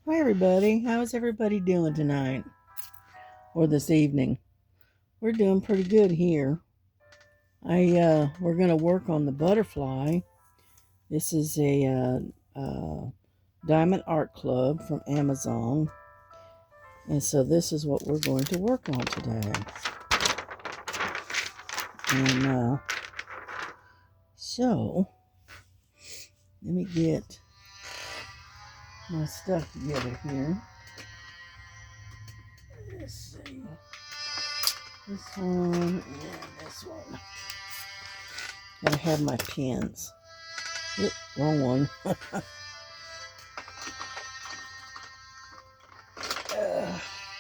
Hi everybody, how's everybody doing tonight or this evening? We're doing pretty good here. We're gonna work on the butterfly. This is a Diamond Art Club from Amazon, and so this is what we're going to work on today. And so let me get my stuff together here. Let's see, this one and this one. Gotta have my pens. Oop, wrong one.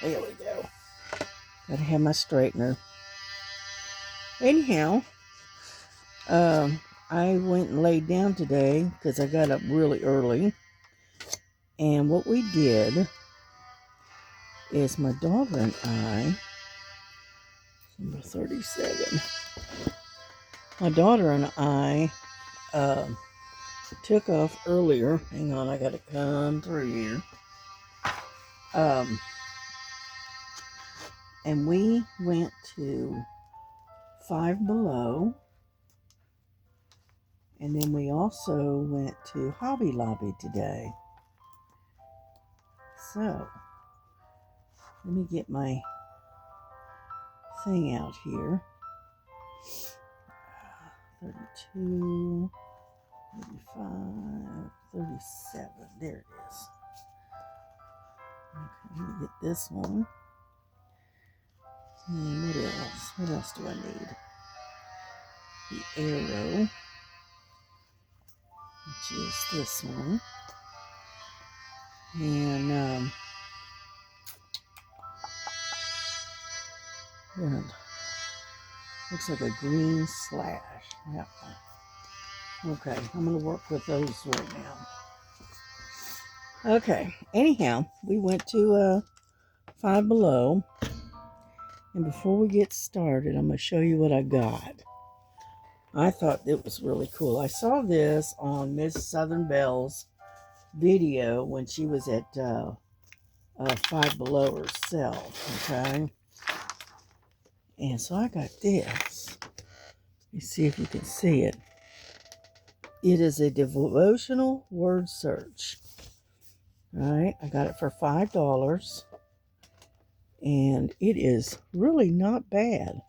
There we go. Gotta have my straightener. Anyhow, I went and laid down today because I got up really early. And what we did is my daughter and I, number 37, my daughter and I took off earlier. Hang on, I gotta come through here. And we went to Five Below. And then we also went to Hobby Lobby today. So, let me get my thing out here. 32, 35, 37. There it is. Okay, let me get this one. And what else? What else do I need? The arrow, which is this one. And looks like a green slash. That one. Okay, I'm going to work with those right now. Okay, anyhow, we went to Five Below. And before we get started, I'm going to show you what I got. I thought it was really cool. I saw this on Miss Southern Belle's video when she was at Five Below herself, okay? And so I got this. Let me see if you can see it. It is a devotional word search. All right, I got it for $5. And it is really not bad.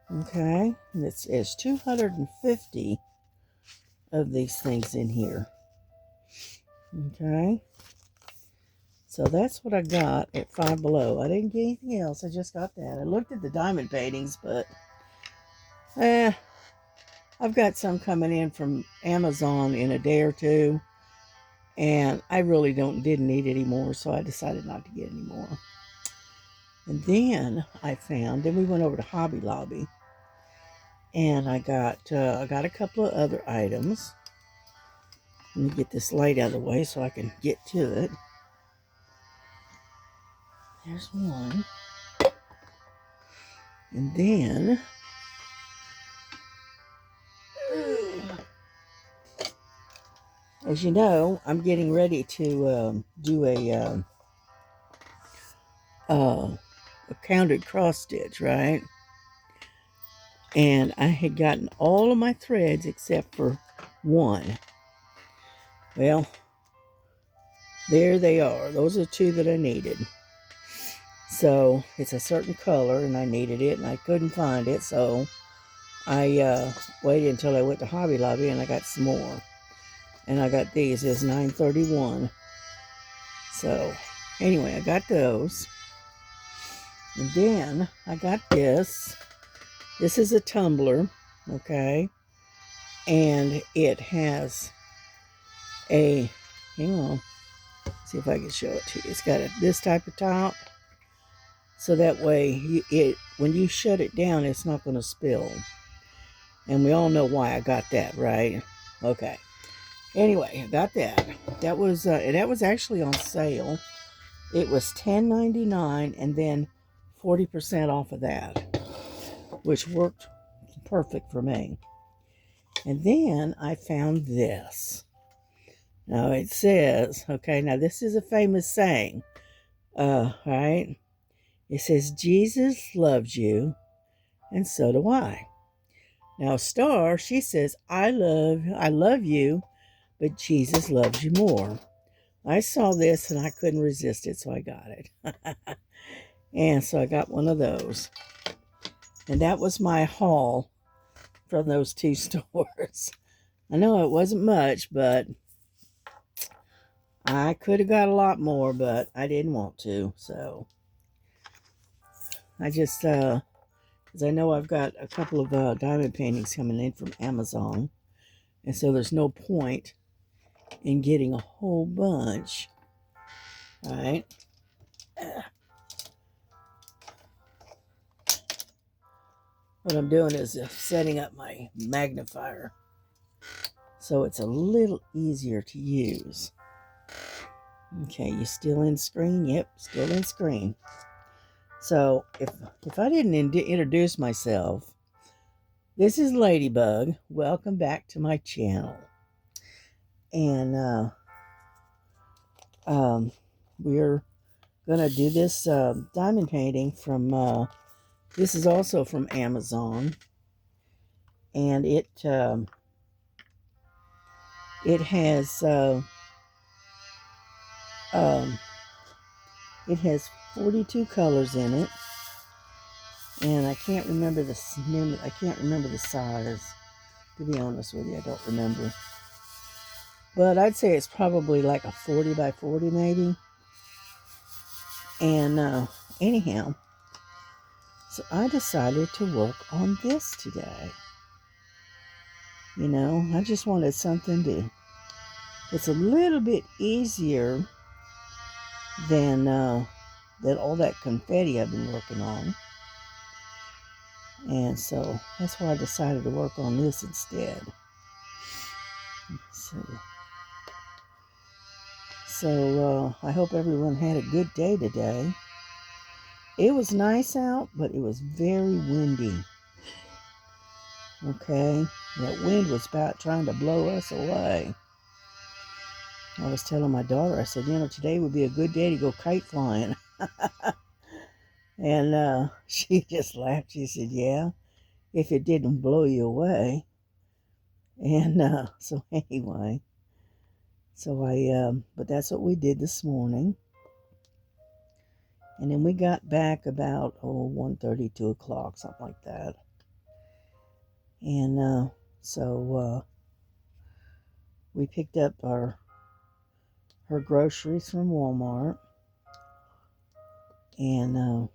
Okay, and it's 250 of these things in here. Okay, so that's what I got at Five Below. I didn't get anything else. I just got that. I looked at the diamond paintings, but I've got some coming in from Amazon in a day or two, and I really didn't need any more, so I decided not to get any more. And then then we went over to Hobby Lobby, and I got a couple of other items. Let me get this light out of the way so I can get to it. There's one. And then, as you know, I'm getting ready to do a counted cross stitch, right? And I had gotten all of my threads except for one. Well, there they are. Those are two that I needed. So it's a certain color, and I needed it, and I couldn't find it, so I waited until I went to Hobby Lobby, and I got some more. And I got these. It's $9.31. So anyway, I got those. And then I got this. This is a tumbler, okay? And it has a, hang on, see if I can show it to you. It's got this type of top. So that way, when you shut it down, it's not going to spill. And we all know why I got that, right? Okay. Anyway, I got that. That was actually on sale. It was $10.99 and then 40% off of that, which worked perfect for me. And then I found this. Now it says, okay, now this is a famous saying, right? It says, Jesus loves you, and so do I. Now Star, she says, I love you, but Jesus loves you more. I saw this and I couldn't resist it, so I got it. And so I got one of those. And that was my haul from those two stores. I know it wasn't much, but I could have got a lot more, but I didn't want to. So I just, because I know I've got a couple of diamond paintings coming in from Amazon. And so there's no point in getting a whole bunch. All right. What I'm doing is setting up my magnifier so it's a little easier to use. Okay, you still in screen? Yep, still in screen. So if I didn't introduce myself, this is Ladybug. Welcome back to my channel. And we're gonna do this diamond painting from this is also from Amazon, and it has 42 colors in it, and I can't remember the size. To be honest with you, I don't remember. But I'd say it's probably like a 40 by 40 maybe. And anyhow, so I decided to work on this today. You know, I just wanted something it's a little bit easier than all that confetti I've been working on. And so that's why I decided to work on this instead. So I hope everyone had a good day today. It was nice out, but it was very windy. Okay, that wind was about trying to blow us away. I was telling my daughter, I said, today would be a good day to go kite flying. And she just laughed. She said, yeah, if it didn't blow you away. And so anyway, but that's what we did this morning. And then we got back about 1:30, 2 o'clock, something like that. And so we picked up her groceries from Walmart. And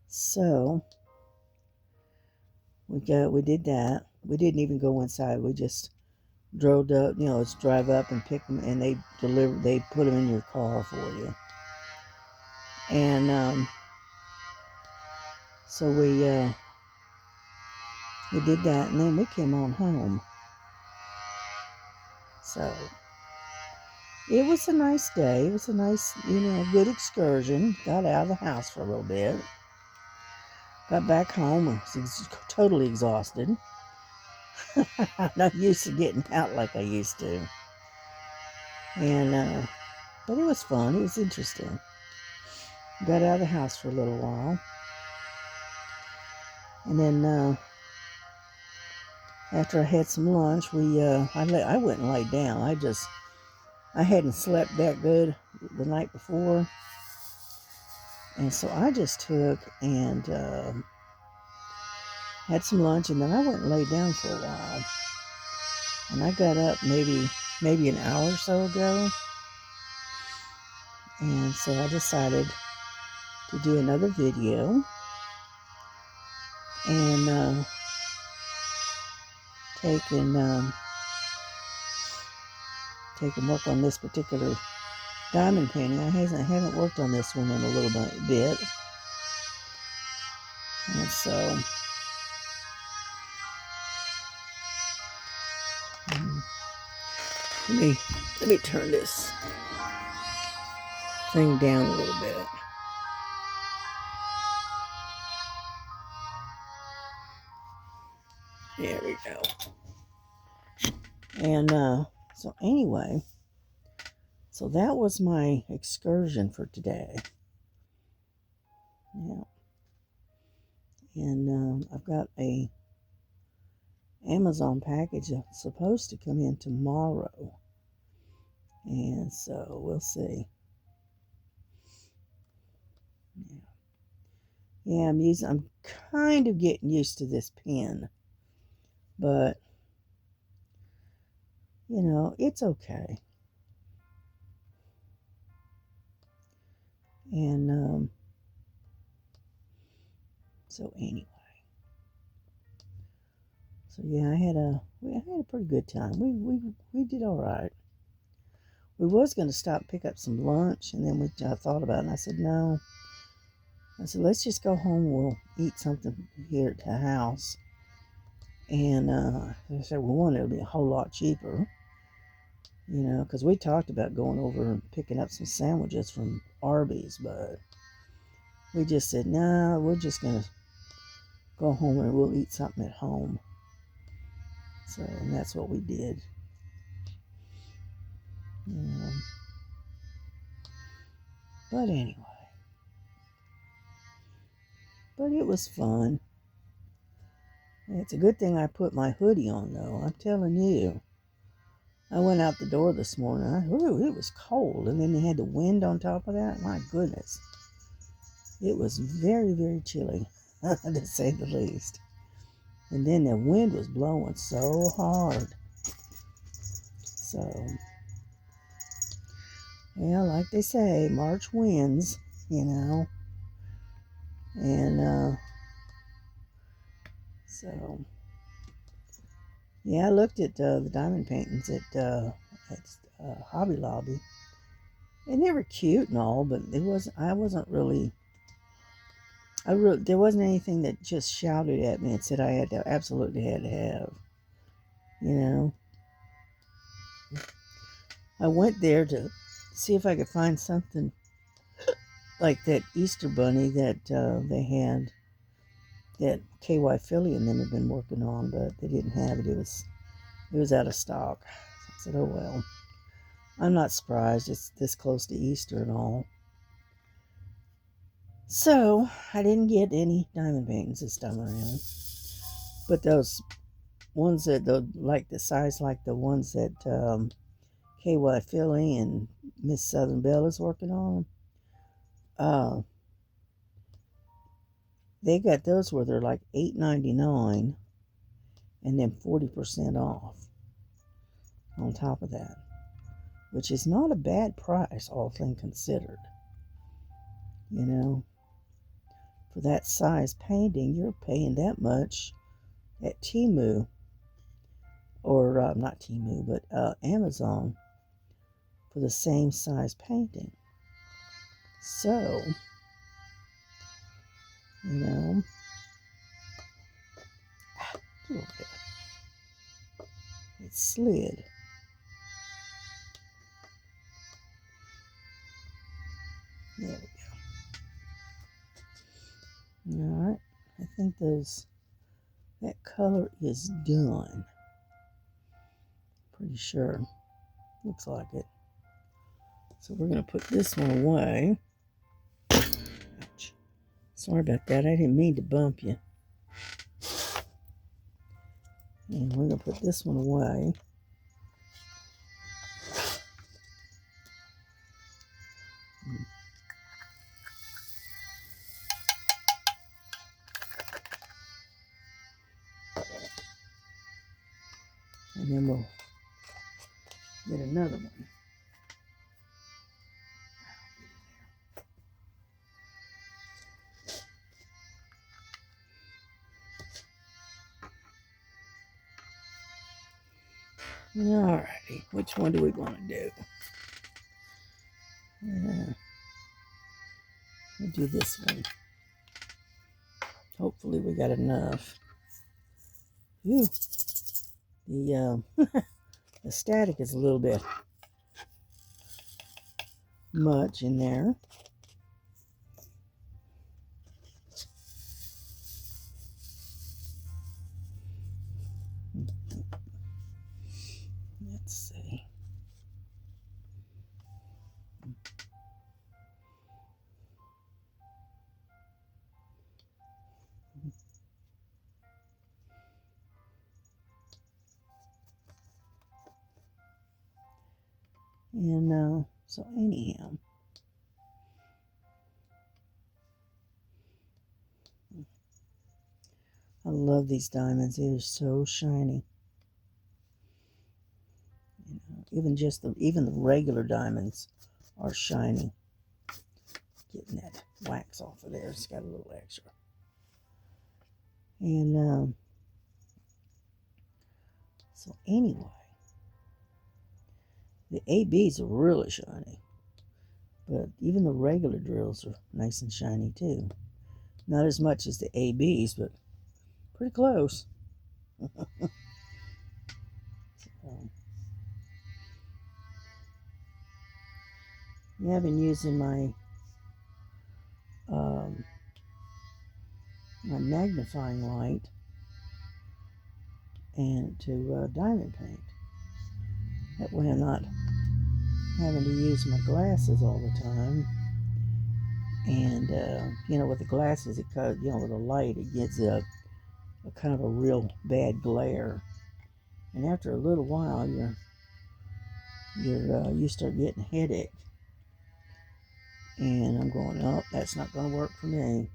so we did that. We didn't even go inside. We just drove up, let's drive up and pick them, and they put them in your car for you. And so we did that, and then we came on home. So it was a nice day. It was a nice, good excursion. Got out of the house for a little bit. Got back home. I was totally exhausted. I'm not used to getting out like I used to. And but it was fun. It was interesting. Got out of the house for a little while. And then after I had some lunch, I went and laid down. I hadn't slept that good the night before. And so I just took and had some lunch, and then I went and laid down for a while. And I got up maybe an hour or so ago. And so I decided to do another video and take and work on this particular diamond painting. I haven't worked on this one in a little bit. And so let me turn this thing down a little bit. There we go. And So anyway, so that was my excursion for today. Yeah. And I've got a Amazon package that's supposed to come in tomorrow. And so we'll see. Yeah. Yeah, I'm kind of getting used to this pen. But, it's okay. And so anyway. So yeah, I had a pretty good time. We did all right. We was going to stop and pick up some lunch, and then I thought about it, and I said no. I said let's just go home. We'll eat something here at the house. And I said, well, one, it'll be a whole lot cheaper, because we talked about going over and picking up some sandwiches from Arby's, but we just said no. We're just gonna go home and we'll eat something at home. So, and that's what we did. But anyway. But it was fun. It's a good thing I put my hoodie on, though. I'm telling you. I went out the door this morning. It was cold. And then they had the wind on top of that. My goodness. It was very, very chilly, to say the least. And then the wind was blowing so hard. So, yeah, like they say, March winds, And so, yeah, I looked at the diamond paintings at Hobby Lobby. And they were cute and all, but I wasn't really. There wasn't anything that just shouted at me and said I absolutely had to have. I went there to see if I could find something like that Easter bunny that they had, that KY Philly and them had been working on, but they didn't have it. It was out of stock. I said, oh well. I'm not surprised. It's this close to Easter and all. So I didn't get any diamond paintings this time around. But those ones like the size like the ones that KY Philly and Miss Southern Belle is working on, they got those where they're like $8.99 and then 40% off on top of that, which is not a bad price, all things considered. For that size painting, you're paying that much at Temu, or not Temu, but Amazon, for the same size painting. So, it slid. There we go. Alright, I think that color is done. Pretty sure. Looks like it. So we're going to put this one away. Ouch. Sorry about that. I didn't mean to bump you. And we're going to put this one away. And then we'll get another one. Alrighty, which one do we want to do? We'll do this one. Hopefully we got enough. Ooh, the static is a little bit much in there. Let's see. And so anyhow, I love these diamonds. They are so shiny. You know, even the regular diamonds are shiny. Getting that wax off of there. It's got a little extra. And so anyway, the ABs are really shiny. But even the regular drills are nice and shiny too. Not as much as the ABs, but pretty close. So, yeah, I've been using my my magnifying light and to diamond paint. That way I'm not having to use my glasses all the time. And you know, with the glasses, it with the light, it gives a kind of a real bad glare. And after a little while, you start getting a headache. And I'm going, oh, that's not going to work for me.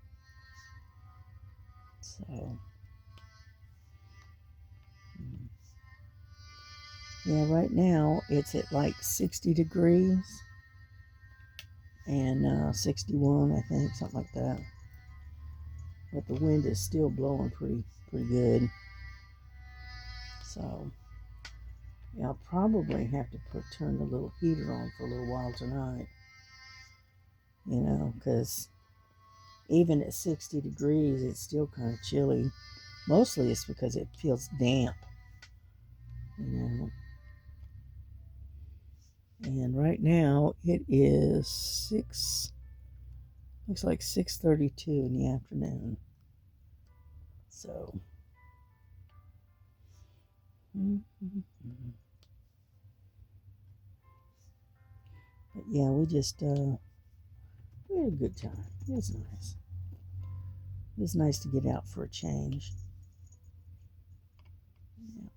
So, yeah, right now it's at like 60 degrees and 61, I think, something like that. But the wind is still blowing pretty good. So, yeah, I'll probably have to turn the little heater on for a little while tonight. You know, because even at 60 degrees, it's still kind of chilly. Mostly it's because it feels damp. You know. And right now it is looks like 6:32 in the afternoon. So, but yeah, we had a good time. It was nice. It was nice to get out for a change. Yeah.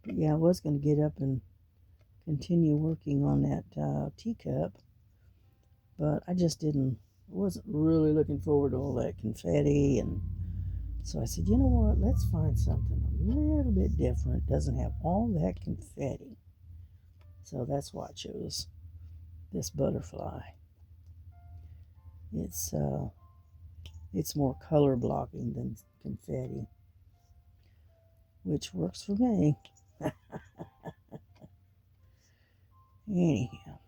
But yeah, I was going to get up and continue working on that teacup, but I just wasn't really looking forward to all that confetti. And so I said, you know what, let's find something a little bit different. Doesn't have all that confetti. So that's why I chose this butterfly. It's more color blocking than confetti, which works for me. Anyhow.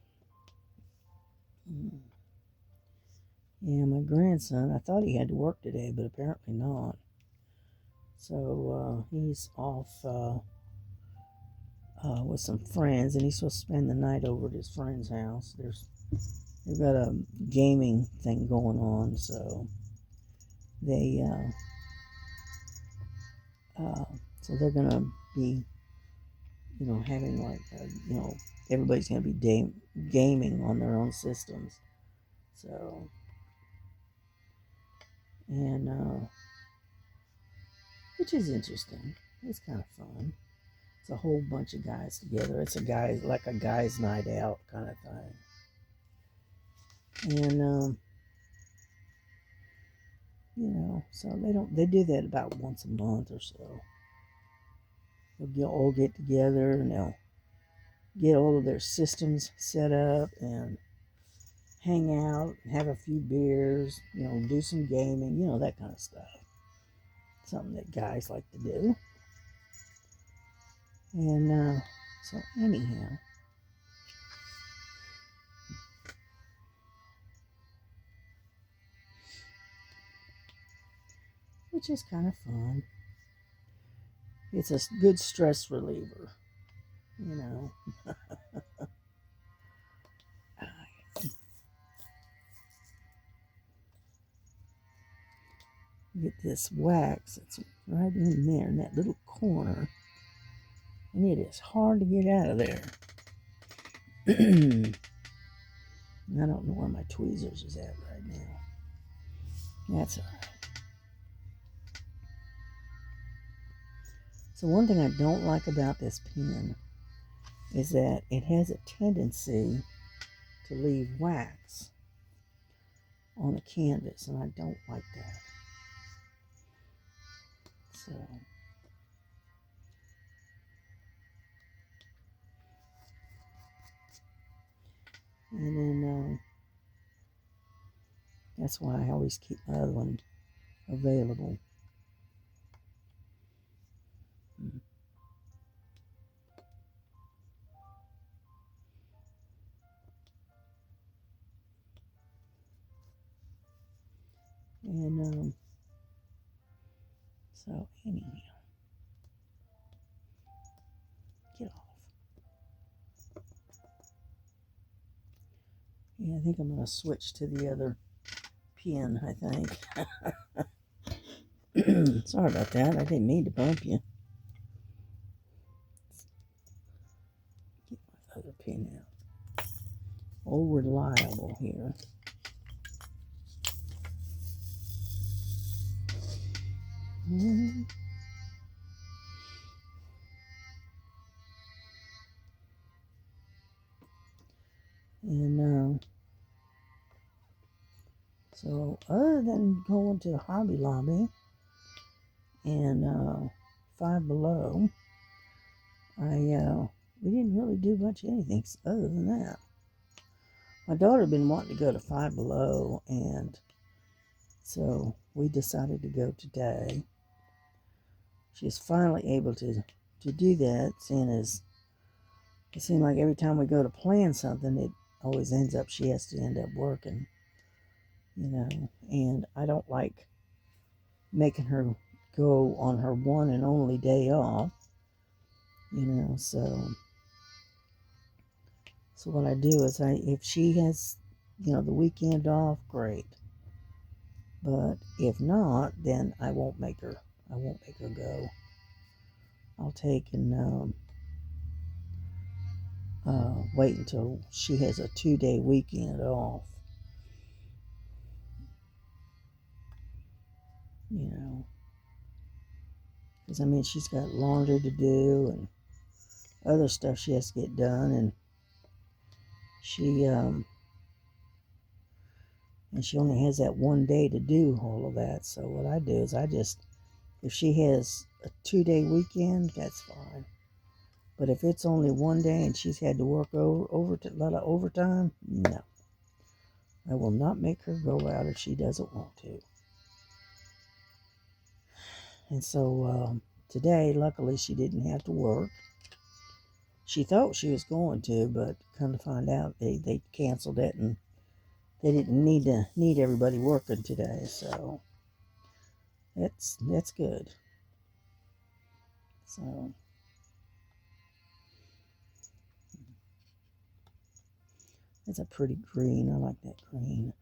Yeah, my grandson, I thought he had to work today, but apparently not. So he's off with some friends, and he's supposed to spend the night over at his friend's house. They've got a gaming thing going on, so so they're gonna be, having like, everybody's gonna be gaming on their own systems. So, and which is interesting. It's kind of fun. It's a whole bunch of guys together. It's like a guys' night out kind of thing. And so they do that about once a month or so. They'll all get together and they'll get all of their systems set up and hang out and have a few beers, do some gaming, that kind of stuff. Something that guys like to do. And so anyhow, which is kind of fun. It's a good stress reliever, Get this wax. It's right in there in that little corner. And it is hard to get out of there. I don't know where my tweezers is at right now. That's all right. So one thing I don't like about this pen is that it has a tendency to leave wax on the canvas, and I don't like that. So, and then that's why I always keep my other one available. And so anyhow, get off. Yeah, I think I'm gonna switch to the other pen, I think. Sorry about that. I didn't mean to bump you. Get my other pen out. Oh, reliable here. And so other than going to Hobby Lobby and Five Below, we didn't really do much of anything other than that. My daughter had been wanting to go to Five Below, and so we decided to go today. She's finally able to do that, seeing as it seems like every time we go to plan something, it always ends up she has to end up working, and I don't like making her go on her one and only day off, so what I do is if she has, the weekend off, great. But if not, then I won't make her go. I'll take and wait until she has a 2-day weekend off. Because she's got laundry to do and other stuff she has to get done, and she only has that one day to do all of that. So what I do is if she has a 2-day weekend, that's fine. But if it's only one day and she's had to work a lot of overtime, no. I will not make her go out if she doesn't want to. And so today, luckily, she didn't have to work. She thought she was going to, but come to find out, they canceled it, and they didn't need everybody working today. So that's good. So it's a pretty green. I like that green.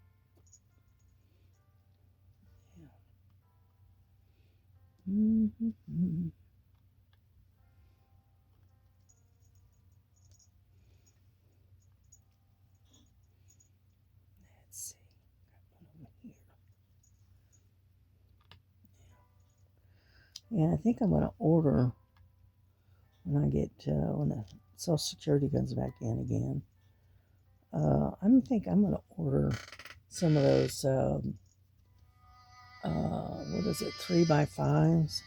Yeah. Mm-hmm. Let's see. Got one over here. Yeah, I think I'm going to order when I get when the Social Security comes back in again. I think I'm going to order some of those. What is it? 3x5s.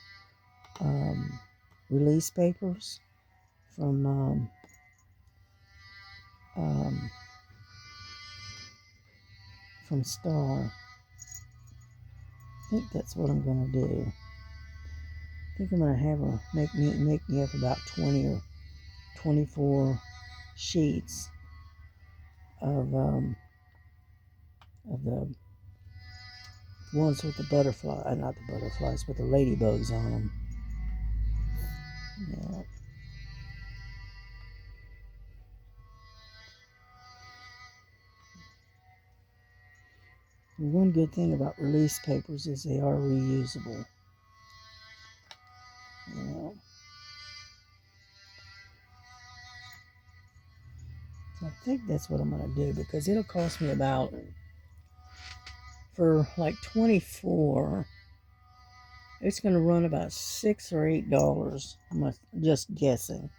Release papers from Star. I think that's what I'm going to do. I think I'm going to have her make me up about 20 or 24 sheets of the ones with the butterfly, not the butterflies, but the ladybugs on them. Yeah. One good thing about release papers is they are reusable. I think that's what I'm going to do, because it'll cost me about, for like 24, it's going to run about $6 or $8. I'm just guessing,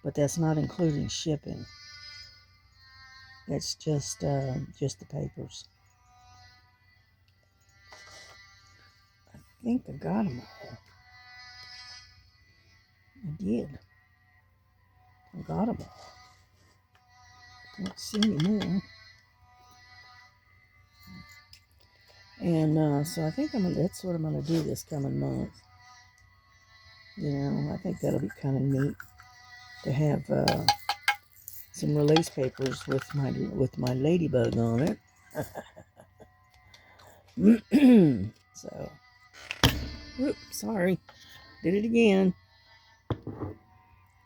but that's not including shipping. That's just the papers. I think I got them all. I did. I got them all. I don't see any more. And so I think that's what I'm going to do this coming month. You know, I think that'll be kind of neat to have some release papers with my ladybug on it. So, oops, sorry, did it again.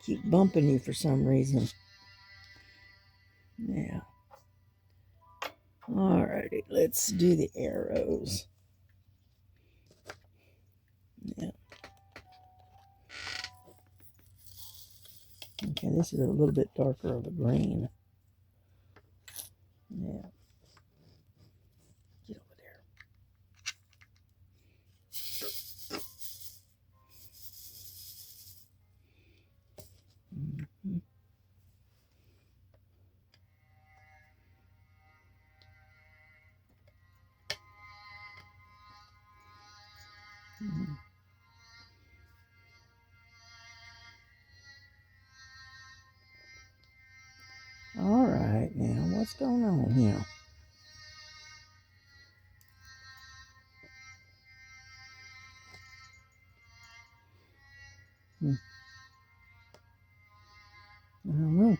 Keep bumping you for some reason. Yeah. Alrighty, let's do the arrows. Yeah. Okay, this is a little bit darker of a green. Yeah. Get over there. Mm-hmm. Mm-hmm. All right, now what's going on here? I don't know.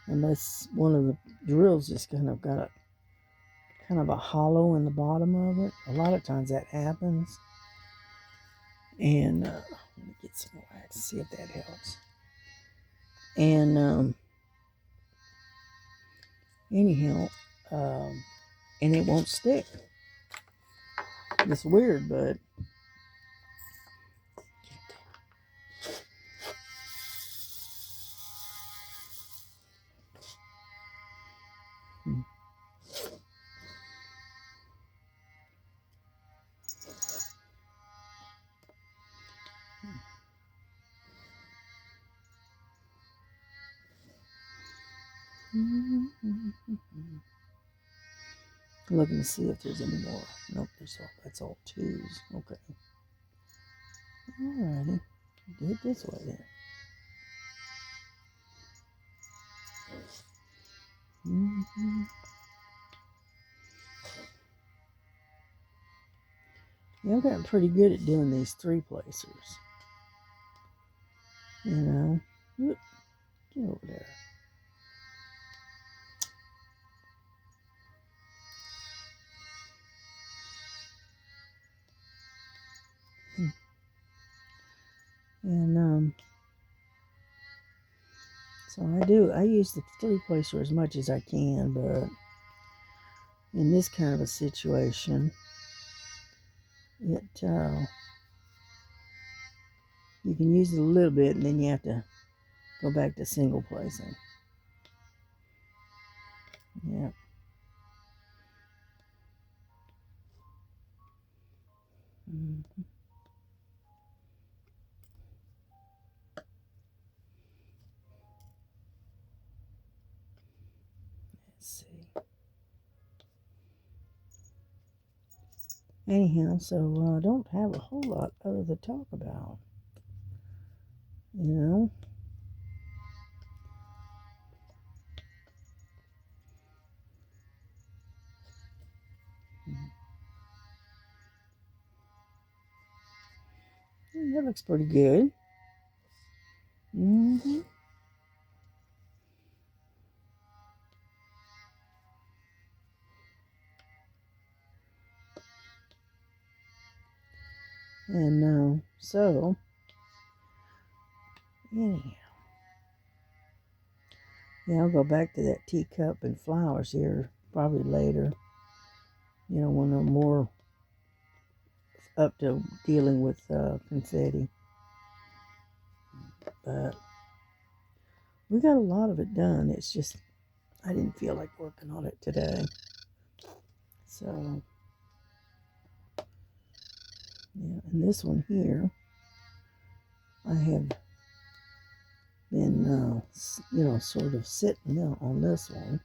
Unless one of the drills just kind of got a hollow in the bottom of it. A lot of times that happens. And let me get some wax, see if that helps. And anyhow, and it won't stick. It's weird, but looking to see if there's any more. Nope, that's all twos. Okay. Alrighty. Do it this way then. Yeah, I've gotten pretty good at doing these 3-placers. You know. Whoop, get over there. And so I use the 3-placer as much as I can, but in this kind of a situation, it you can use it a little bit, and then you have to go back to single placing. Yeah. Mm-hmm. Let's see. Anyhow, so I don't have a whole lot other to talk about. You know? That looks pretty good. Mm-hmm. And so, anyhow, yeah, I'll go back to that teacup and flowers here probably later. You know, when I'm more up to dealing with confetti. But We got a lot of it done. It's just I didn't feel like working on it today. So, yeah, and this one here, I have been, sort of sitting on this one.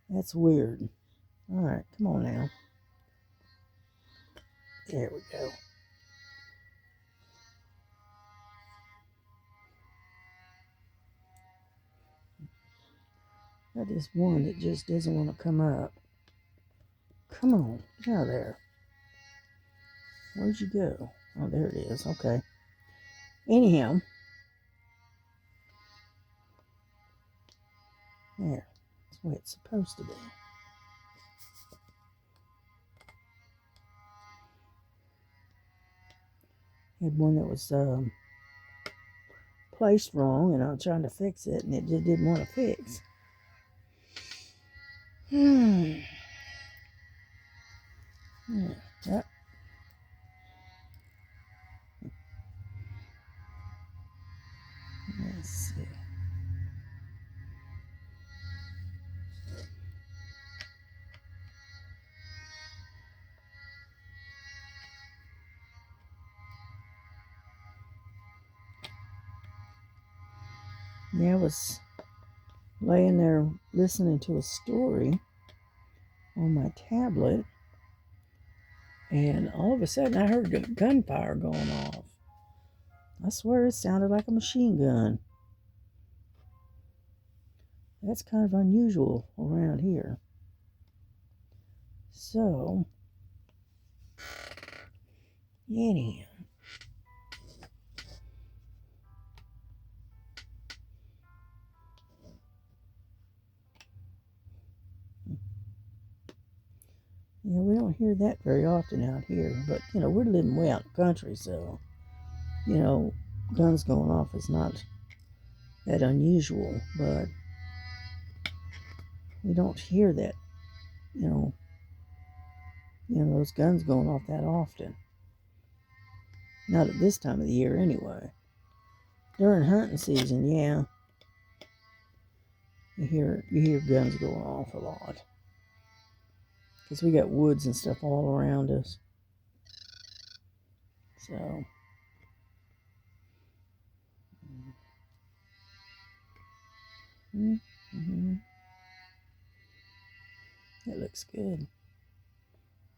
That's weird. All right, come on now. There we go. Got this one that just doesn't want to come up. Come on, get out of there. Where'd you go? Oh, there it is. Okay. Anyhow. There. That's the way it's supposed to be. Had one that was placed wrong, and I was trying to fix it, and it just didn't want to fix. Yeah. Yep. Let's see. Yeah, I was laying there listening to a story on my tablet, and all of a sudden I heard gunfire going off. I swear it sounded like a machine gun. That's kind of unusual around here. So, anyhow. Yeah, we don't hear that very often out here, but, we're living way out in the country, so, guns going off is not that unusual, but we don't hear that, those guns going off that often. Not at this time of the year, anyway. During hunting season, yeah, you hear guns going off a lot, because we got woods and stuff all around us. So, it looks good.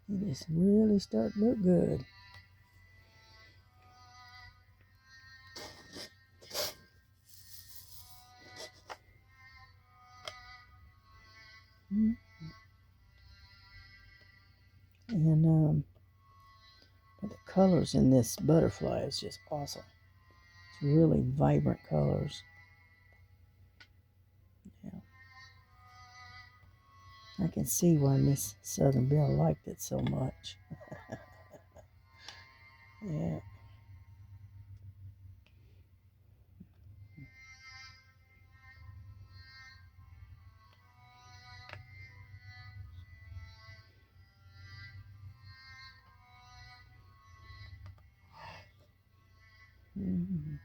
It is really starting to look good. And but the colors in this butterfly is just awesome. It's really vibrant colors. Yeah. I can see why Miss Southern Belle liked it so much. Yeah. Mm-hmm.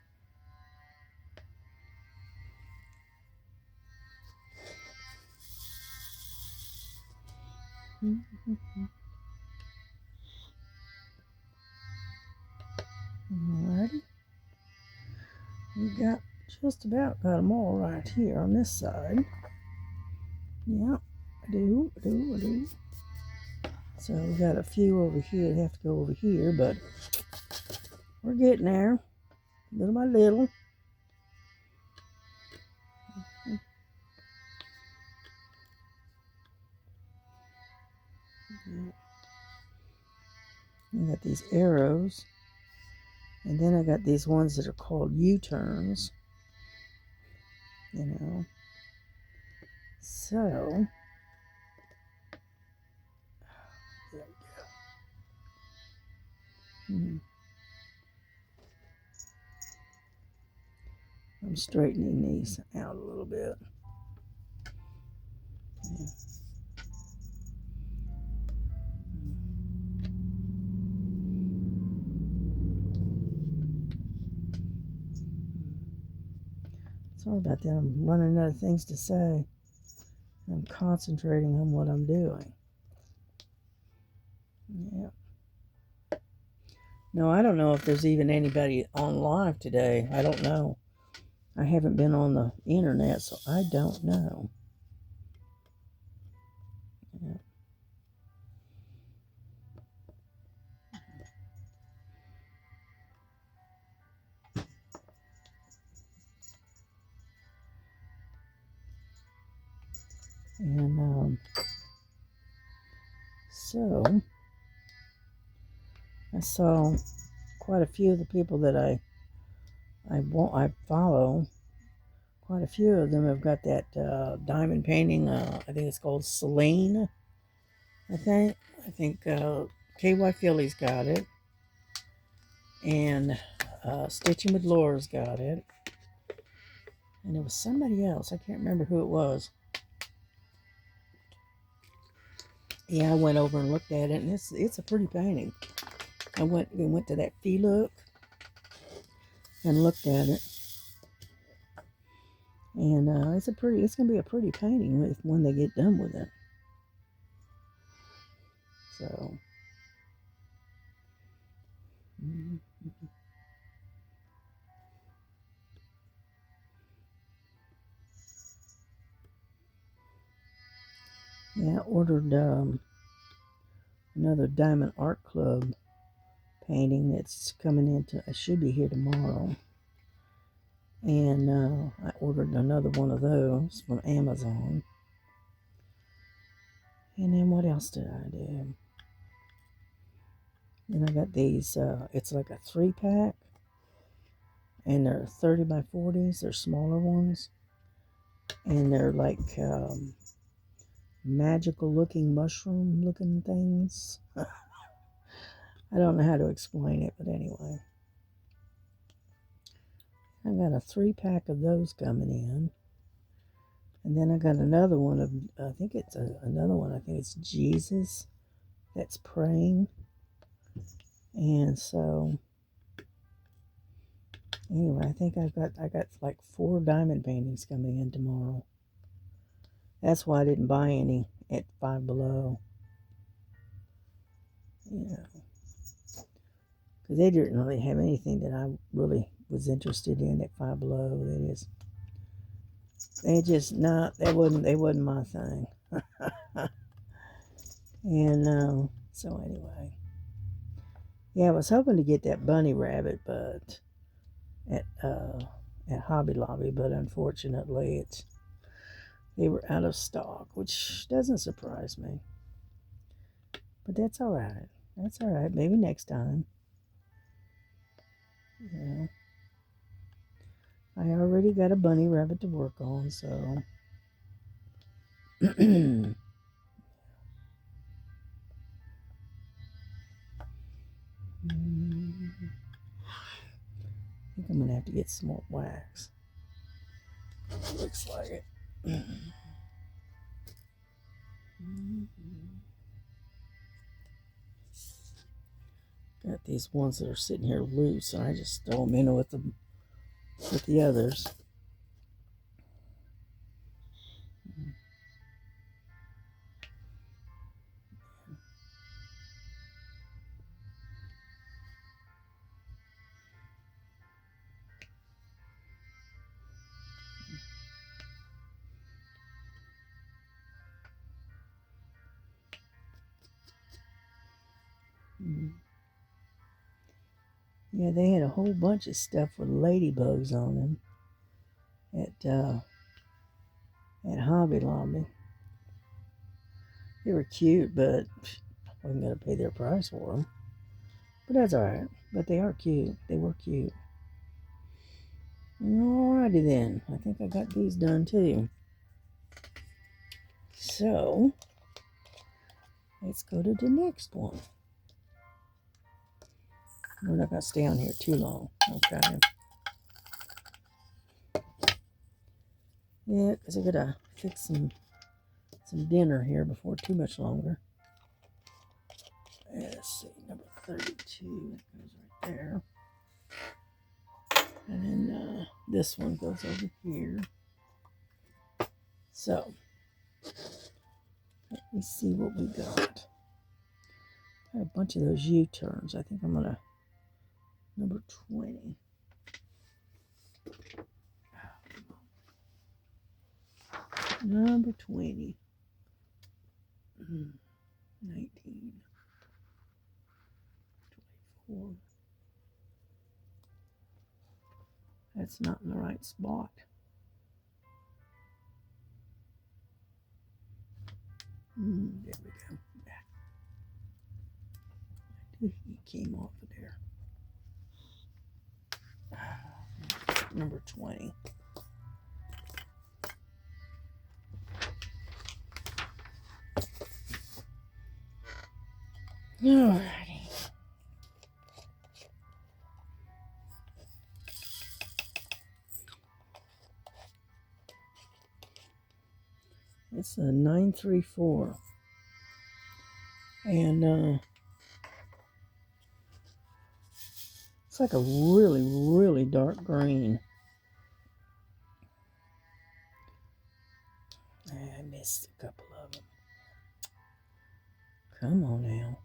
Mm-hmm. Alrighty. We got just about got them all right here on this side. Yeah, I do. So we got a few over here that have to go over here, but we're getting there, little by little. Yeah. I got these arrows, and then I got these ones that are called U-turns, So, there we go. I'm straightening these out a little bit. Yeah. Sorry about that. I'm running out of things to say. I'm concentrating on what I'm doing. Yeah. No, I don't know if there's even anybody on live today. I don't know. I haven't been on the internet, so I don't know. Yeah. And so I saw quite a few of the people that I follow. Quite a few of them have got that diamond painting. I think it's called Celine. I think KY Philly's got it, and Stitching with Laura's got it, and it was somebody else. I can't remember who it was. Yeah, I went over and looked at it, and it's a pretty painting. We went to that Fee Look and looked at it, and it's gonna be a pretty painting when they get done with it. So. Yeah, I ordered another Diamond Art Club painting that's coming into. I should be here tomorrow. And I ordered another one of those from Amazon. And then what else did I do? Then I got these. It's like a 3-pack, and they're 30 by 40s. They're smaller ones, and they're like magical looking mushroom looking things. I don't know how to explain it, but anyway. I got a 3-pack of those coming in. And then I got another one of, I think it's another one. I think it's Jesus that's praying. And so, anyway, I think I got like 4 diamond paintings coming in tomorrow. That's why I didn't buy any at Five Below. You know, because they didn't really have anything that I really was interested in at Five Below. They wasn't my thing. And so anyway, yeah, I was hoping to get that bunny rabbit, but at Hobby Lobby, but unfortunately they were out of stock, which doesn't surprise me. But that's all right. That's all right. Maybe next time. You know, I already got a bunny rabbit to work on, so. I think I'm gonna have to get some more wax. Looks like it. Got these ones that are sitting here loose, and I just throw them in with the others. Yeah, they had a whole bunch of stuff with ladybugs on them at Hobby Lobby. They were cute, but I wasn't gonna pay their price for them. But that's all right. But they are cute. They were cute. Alrighty then. I think I got these done too. So let's go to the next one. We're not gonna stay on here too long. Okay. Yeah, because I gotta fix some dinner here before too much longer. Let's see, number 32 goes right there. And then this one goes over here. So, let me see what we got. Got a bunch of those U-turns. I think I'm going to, number 20. Number 20. 19. 24. That's not in the right spot. There we go. He came off of there. Number 20. Alrighty. It's a 934. And it's like a really, really dark green. I missed a couple of them. Come on now.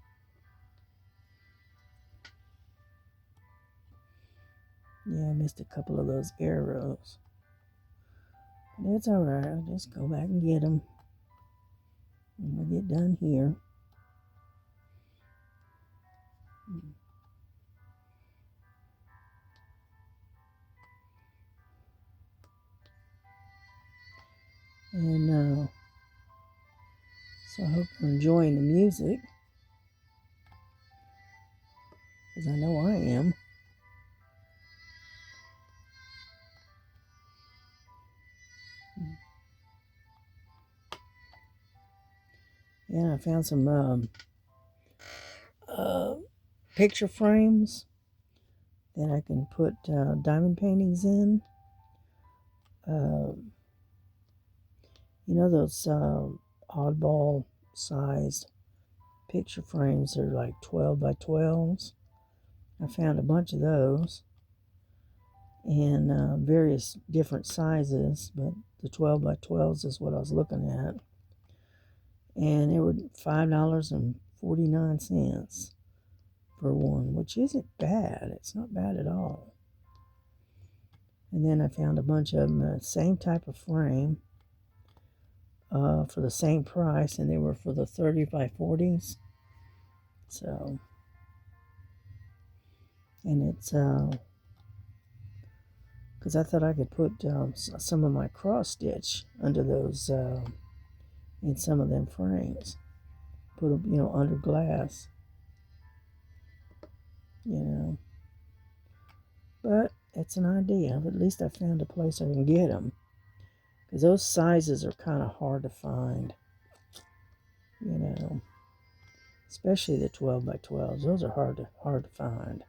Yeah, I missed a couple of those arrows. But it's alright. I'll just go back and get them when we get done here. And so I hope you're enjoying the music, because I know I am. And I found some picture frames that I can put diamond paintings in. You know those oddball sized picture frames are like 12 by 12s. I found a bunch of those in various different sizes, but the 12 by 12s is what I was looking at. And they were $5.49 for one, which isn't bad. It's not bad at all. And then I found a bunch of them, same type of frame, for the same price, and they were for the 30 by 40s. So, and it's because I thought I could put some of my cross stitch under those in some of them frames, put them, under glass, But it's an idea. At least I found a place I can get them, because those sizes are kind of hard to find, especially the 12 by 12s. Those are hard to find,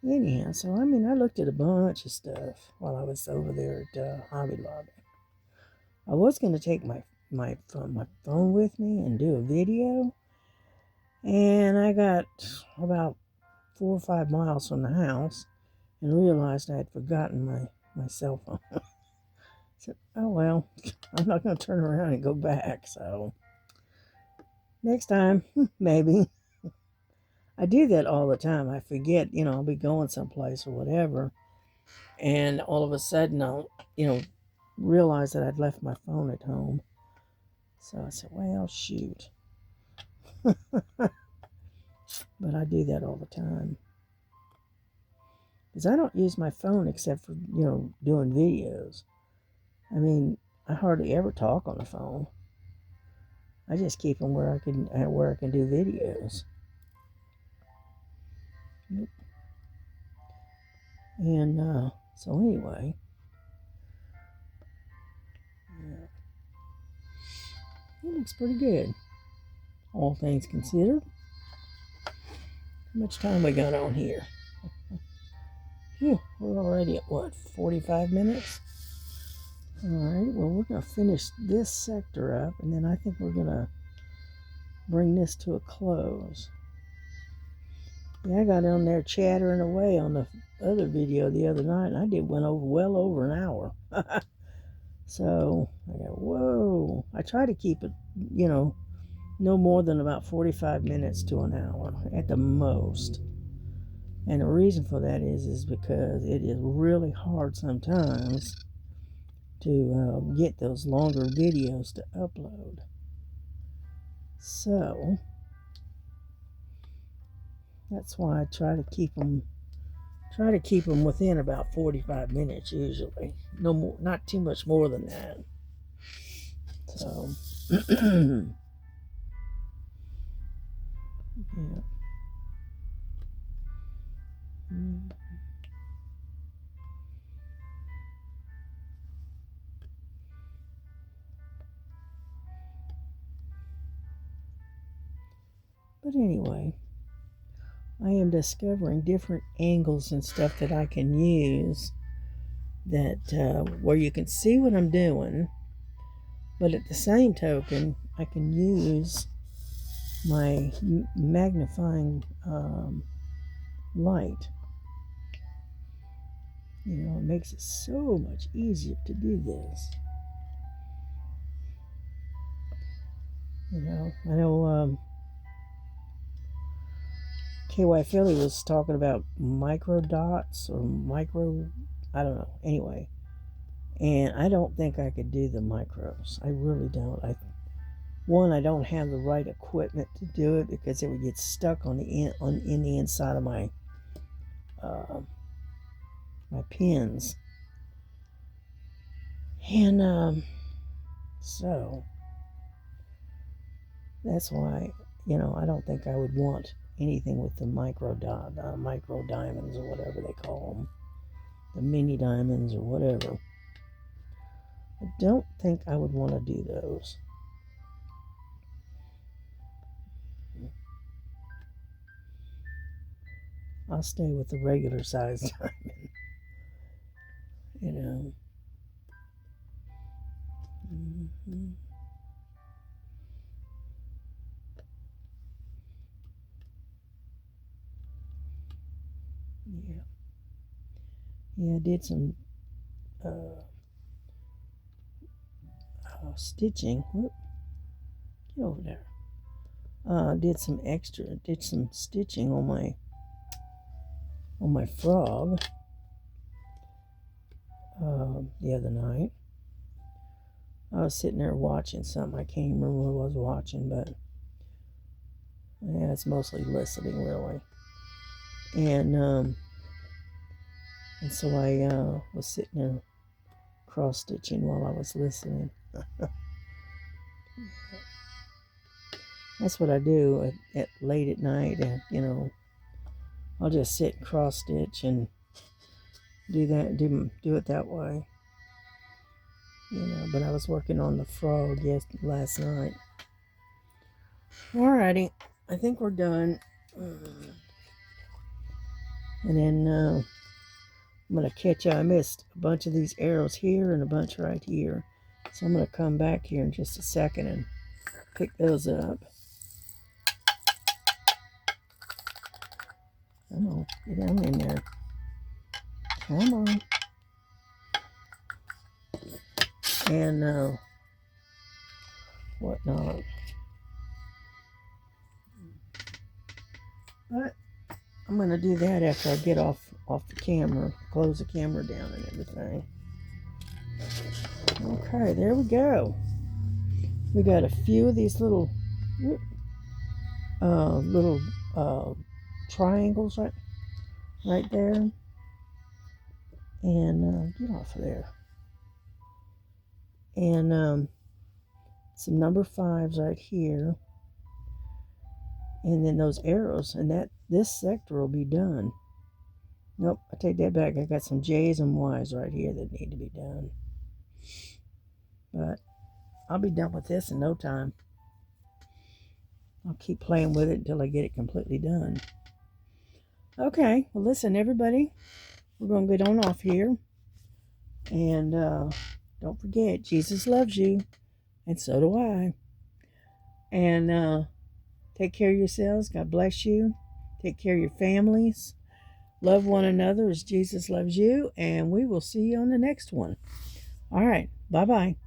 Anyhow, so I looked at a bunch of stuff while I was over there at Hobby Lobby. I was going to take my phone with me and do a video, and I got about 4 or 5 miles from the house and realized I had forgotten my cell phone. I said, oh well, I'm not going to turn around and go back, so next time, maybe. I do that all the time. I forget, I'll be going someplace or whatever, and all of a sudden I'll, realize that I'd left my phone at home. So I said, well, shoot. But I do that all the time, because I don't use my phone except for, doing videos. I hardly ever talk on the phone. I just keep them where I can do videos. And so anyway, it looks pretty good, all things considered. How much time we got on here? Phew, we're already at what, 45 minutes? All right, well, we're going to finish this sector up, and then I think we're going to bring this to a close. Yeah, I got on there chattering away on the other video the other night, and went over well over an hour. So, I go, whoa. I try to keep it, no more than about 45 minutes to an hour at the most. And the reason for that is because it is really hard sometimes to get those longer videos to upload. So that's why I try to keep them within about 45 minutes usually. No more, not too much more than that. So yeah. But anyway, I am discovering different angles and stuff that I can use that where you can see what I'm doing, but at the same token, I can use my magnifying light. It makes it so much easier to do this. I know KY Philly was talking about micro dots or micro, I don't know. Anyway, and I don't think I could do the micros. I really don't. I don't have the right equipment to do it because it would get stuck on in the inside of my my pins. And so that's why I don't think I would want anything with the micro diamonds or whatever they call them, the mini diamonds or whatever. I don't think I would want to do those. I'll stay with the regular size diamond. Mm-hmm. Yeah, I did some stitching. Whoop. Get over there. Did some stitching on my frog the other night. I was sitting there watching something. I can't remember what I was watching, but yeah, it's mostly listening really. And so I was sitting there cross stitching while I was listening. That's what I do at late at night, and I'll just sit and cross stitch and do it that way. But I was working on the frog last night. Alrighty, I think we're done. And then I'm going to catch I missed a bunch of these arrows here and a bunch right here. So I'm going to come back here in just a second and pick those up. Oh, get down in there. Come on. And whatnot. But I'm going to do that after I get off the camera, close the camera down and everything. Okay, there we go. We got a few of these little triangles right there. And get off of there. And some number 5s right here. And then those arrows, and this sector will be done. Nope, I take that back. I got some J's and Y's right here that need to be done. But I'll be done with this in no time. I'll keep playing with it until I get it completely done. Okay, well listen everybody. we're going to get on off here. And don't forget, Jesus loves you. And so do I. And take care of yourselves. God bless you. Take care of your families. Love one another as Jesus loves you. And we will see you on the next one. All right. Bye-bye.